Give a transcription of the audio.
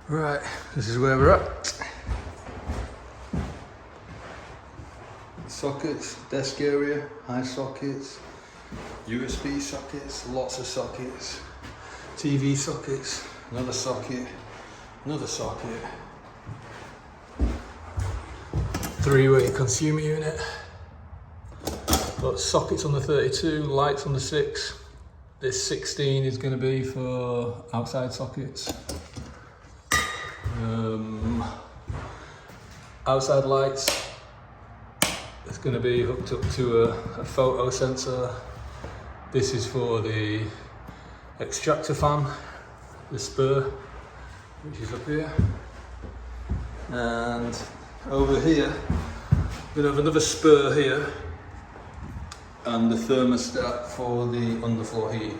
Right, this is where we're at. Sockets, desk area, high sockets, USB sockets, lots of sockets, TV sockets, another socket, 3-way consumer unit. Got sockets on the 32, lights on the 6. This 16 is going to be for outside sockets. Outside lights, it's going to be hooked up to a photo sensor. This is for the extractor fan, the spur, which is up here. And over here, we're going to have another spur here, and the thermostat for the underfloor heat.